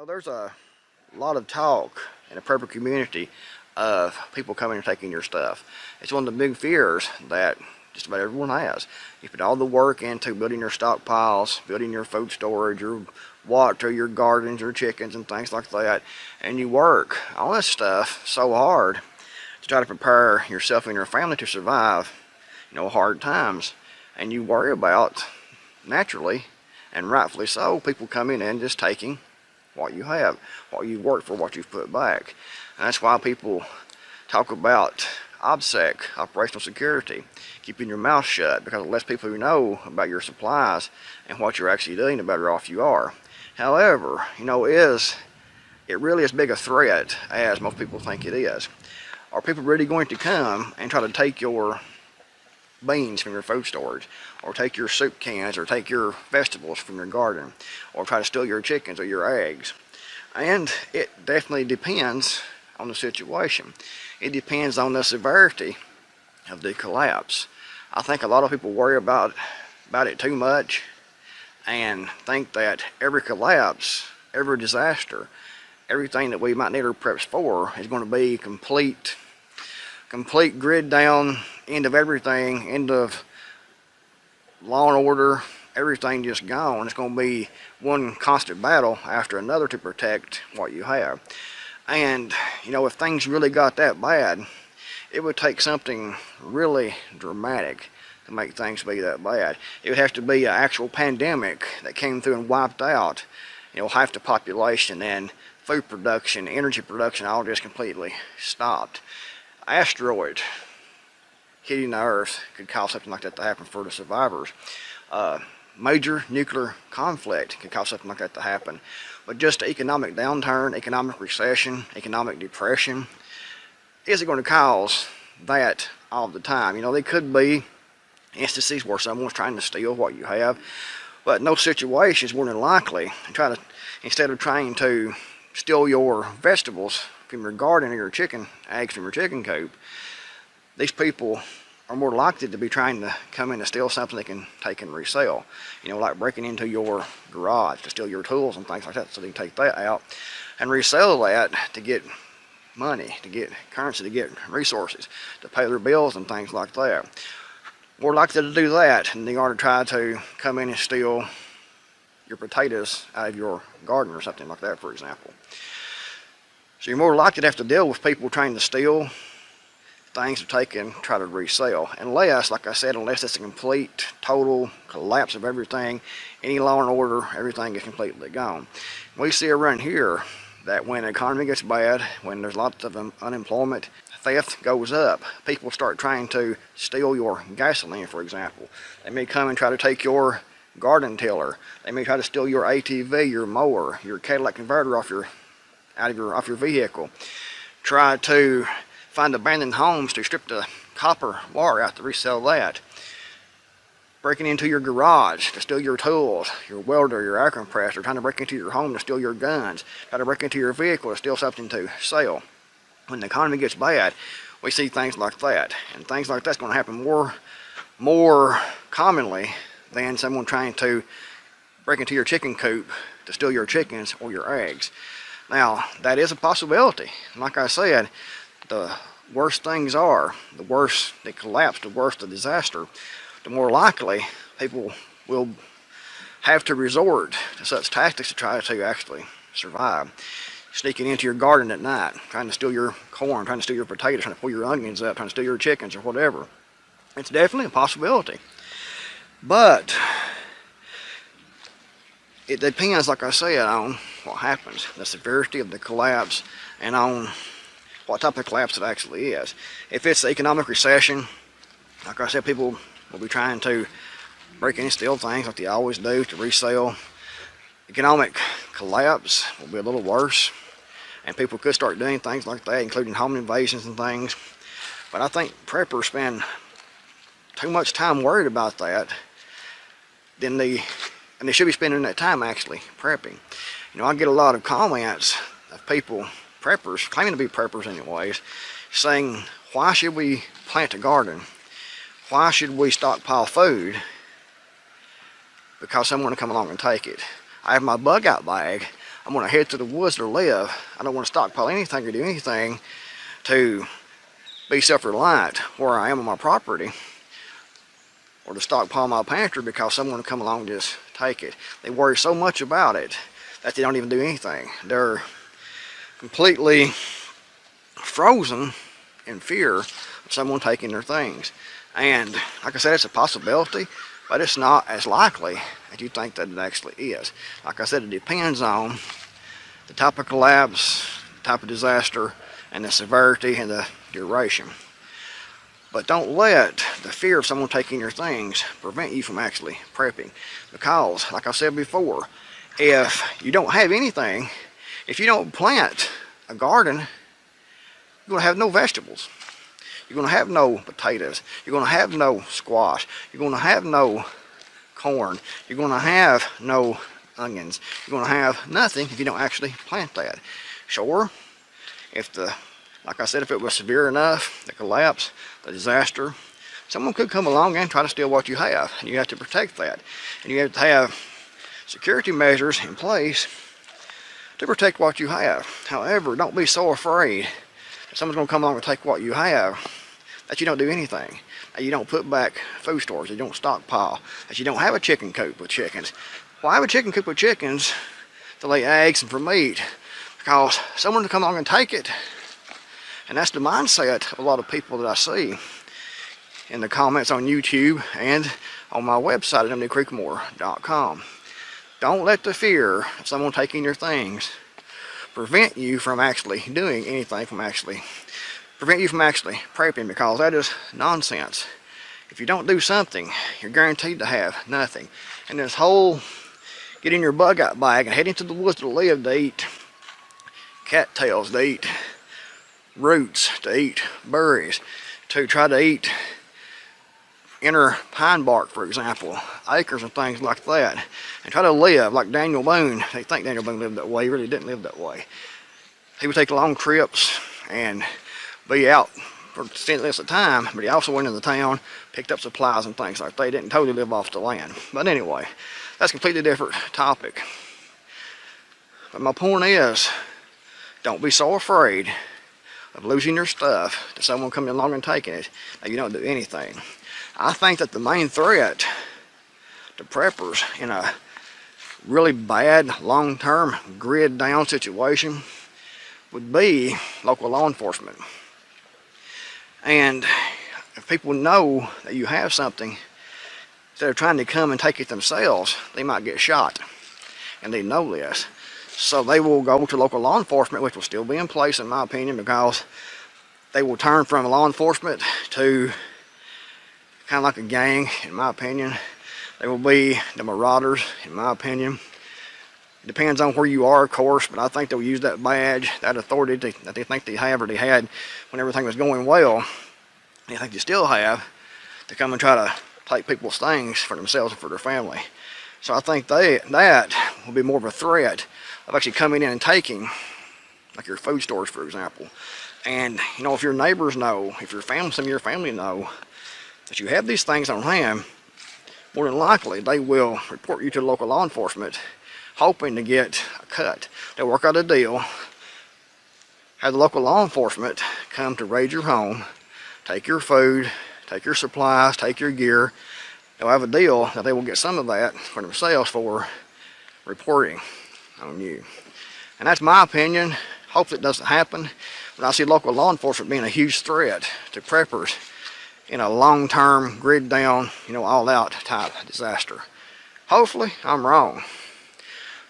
There's a lot of talk in the prepper community of people coming and taking your stuff. It's one of the big fears that just about everyone has. You put all the work into building your stockpiles, building your food storage, your water, your gardens, your chickens and things like that, and you work all this stuff so hard to try to prepare yourself and your family to survive, hard times, and you worry about, naturally and rightfully so, people coming in just taking what you have, what you've worked for, what you've put back. And that's why people talk about OBSEC, operational security, keeping your mouth shut, because the less people who know about your supplies and what you're actually doing, the better off you are. However, it really as big a threat as most people think it is. Are people really going to come and try to take your beans from your food storage, or take your soup cans, or take your vegetables from your garden, or try to steal your chickens or your eggs? And it definitely depends on the situation. It depends on the severity of the collapse. I think a lot of people worry about it too much and think that every collapse, every disaster, everything that we might need our preps for is going to be complete grid down, end of everything, end of law and order, everything just gone. It's going to be one constant battle after another to protect what you have. And if things really got that bad, it would take something really dramatic to make things be that bad. It would have to be an actual pandemic that came through and wiped out half the population, and food production, energy production, all just completely stopped. Asteroid hitting the earth could cause something like that to happen for the survivors. Major nuclear conflict could cause something like that to happen. But just economic downturn, economic recession, economic depression, is it going to cause that all the time? There could be instances where someone's trying to steal what you have, but in those situations, more than likely, instead of trying to steal your vegetables from your garden or your chicken eggs from your chicken coop, these people are more likely to be trying to come in and steal something they can take and resell. Like breaking into your garage to steal your tools and things like that, so they can take that out and resell that to get money, to get currency, to get resources, to pay their bills and things like that. More likely to do that than they are to try to come in and steal your potatoes out of your garden or something like that, for example. So you're more likely to have to deal with people trying to steal things to take and try to resell. Unless, like I said, unless it's a complete, total collapse of everything, any law and order, everything is completely gone. We see around here that when the economy gets bad, when there's lots of unemployment, theft goes up. People start trying to steal your gasoline, for example. They may come and try to take your garden tiller. They may try to steal your ATV, your mower, your Cadillac converter off your vehicle. Try to find abandoned homes to strip the copper wire out to resell that. Breaking into your garage to steal your tools, your welder, your air compressor, trying to break into your home to steal your guns, try to break into your vehicle to steal something to sell. When the economy gets bad, we see things like that, and things like that's going to happen more commonly than someone trying to break into your chicken coop to steal your chickens or your eggs. Now, that is a possibility. Like I said, the worse things are, the worse the collapse, the worse the disaster, the more likely people will have to resort to such tactics to try to actually survive. Sneaking into your garden at night, trying to steal your corn, trying to steal your potatoes, trying to pull your onions up, trying to steal your chickens or whatever. It's definitely a possibility. But it depends, like I said, on what happens, the severity of the collapse, and on what type of collapse it actually is. If it's the economic recession, like I said, people will be trying to break in and steal things like they always do to resell. Economic collapse will be a little worse, and people could start doing things like that, including home invasions and things. But I think preppers spend too much time worried about that and they should be spending that time actually prepping. I get a lot of comments of people, preppers, claiming to be preppers anyways, saying, why should we plant a garden? Why should we stockpile food? Because someone will come along and take it. I have my bug out bag. I'm going to head to the woods to live. I don't want to stockpile anything or do anything to be self-reliant where I am on my property, or to stockpile my pantry because someone will come along and just take it. They worry so much about it that they don't even do anything. They're completely frozen in fear of someone taking their things. And like I said, it's a possibility, but it's not as likely as you think that it actually is. Like I said, it depends on the type of collapse, the type of disaster, and the severity and the duration. But don't let the fear of someone taking your things prevent you from actually prepping. Because, like I said before, if you don't have anything, if you don't plant a garden, you're going to have no vegetables. You're going to have no potatoes. You're going to have no squash. You're going to have no corn. You're going to have no onions. You're going to have nothing if you don't actually plant that. Sure, like I said, if it was severe enough, the collapse, the disaster, someone could come along and try to steal what you have, and you have to protect that. And you have to have security measures in place to protect what you have. However, don't be so afraid that someone's going to come along and take what you have that you don't do anything, that you don't put back food stores, that you don't stockpile, that you don't have a chicken coop with chickens. Well, I have a chicken coop with chickens to lay eggs and for meat because someone will come along and take it. And that's the mindset of a lot of people that I see in the comments on YouTube and on my website at Creekmore.com. Don't let the fear of someone taking your things prevent you from actually doing anything, prevent you from actually prepping, because that is nonsense. If you don't do something, you're guaranteed to have nothing. And this whole get in your bug out bag and head into the woods to live, to eat cattails, to eat roots, to eat berries, to try to eat inner pine bark, for example, acres and things like that, and try to live like Daniel Boone. They think Daniel Boone lived that way. He really didn't live that way. He would take long trips and be out for extended lengths of time, but he also went into town, picked up supplies and things like that. He didn't totally live off the land. But anyway, that's a completely different topic. But my point is, don't be so afraid of losing your stuff to someone coming along and taking it that you don't do anything. I think that the main threat to preppers in a really bad long-term grid down situation would be local law enforcement. And if people know that you have something, instead of trying to come and take it themselves, they might get shot. And they know this. So they will go to local law enforcement, which will still be in place in my opinion, because they will turn from law enforcement to kind of like a gang, in my opinion. They will be the marauders, in my opinion. It depends on where you are, of course, but I think they'll use that badge, that authority that they think they have or they had when everything was going well, and they think they still have, to come and try to take people's things for themselves and for their family. So I think that will be more of a threat of actually coming in and taking, like your food stores, for example. And you know, if your neighbors know, if your family, some of your family know that you have these things on hand, more than likely they will report you to local law enforcement, hoping to get a cut. They'll work out a deal, have the local law enforcement come to raid your home, take your food, take your supplies, take your gear. They'll have a deal that they will get some of that for themselves for reporting on you. And that's my opinion. Hope it doesn't happen. But I see local law enforcement being a huge threat to preppers in a long-term, grid down, you know, all out type disaster. Hopefully I'm wrong.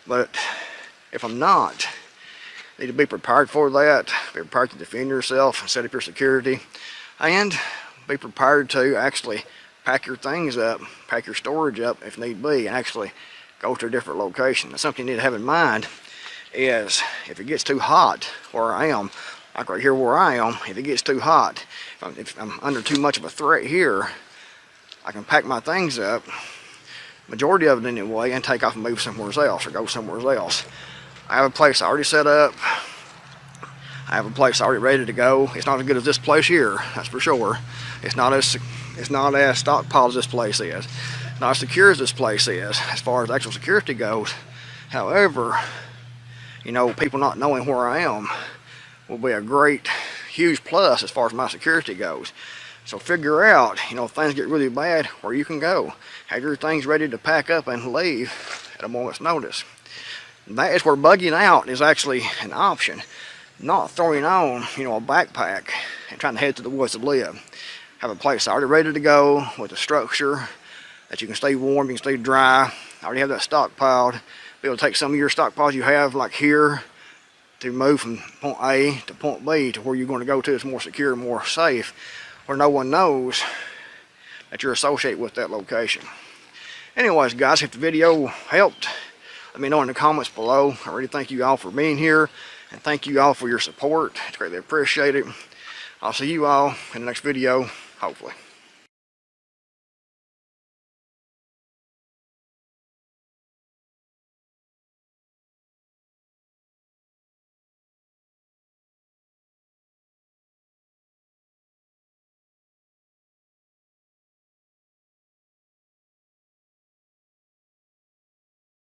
But if I'm not, you need to be prepared for that, be prepared to defend yourself and set up your security, and be prepared to actually pack your things up, pack your storage up if need be, and actually go to a different location. And something you need to have in mind is if it gets too hot where I am, like right here where I am, if it gets too hot, if I'm under too much of a threat here, I can pack my things up, majority of it anyway, and take off and move somewhere else or go somewhere else. I have a place already set up. I have a place already ready to go. It's not as good as this place here, that's for sure. It's not as stockpiled as this place is. Not as secure as this place is, as far as actual security goes. However, You know, people not knowing where I am will be a great, huge plus as far as my security goes. So figure out, you know, if things get really bad, where you can go. Have your things ready to pack up and leave at a moment's notice. And that is where bugging out is actually an option. Not throwing on, you know, a backpack and trying to head to the woods to live. Have a place already ready to go with a structure that you can stay warm, you can stay dry. Already have that stockpiled. Be able to take some of your stockpiles you have, like here, to move from point A to point B to where you're going to go to is more secure, more safe, where no one knows that you're associated with that location. Anyways, guys, if the video helped, let me know in the comments below. I really thank you all for being here, and thank you all for your support. It's greatly appreciated. I'll see you all in the next video, hopefully.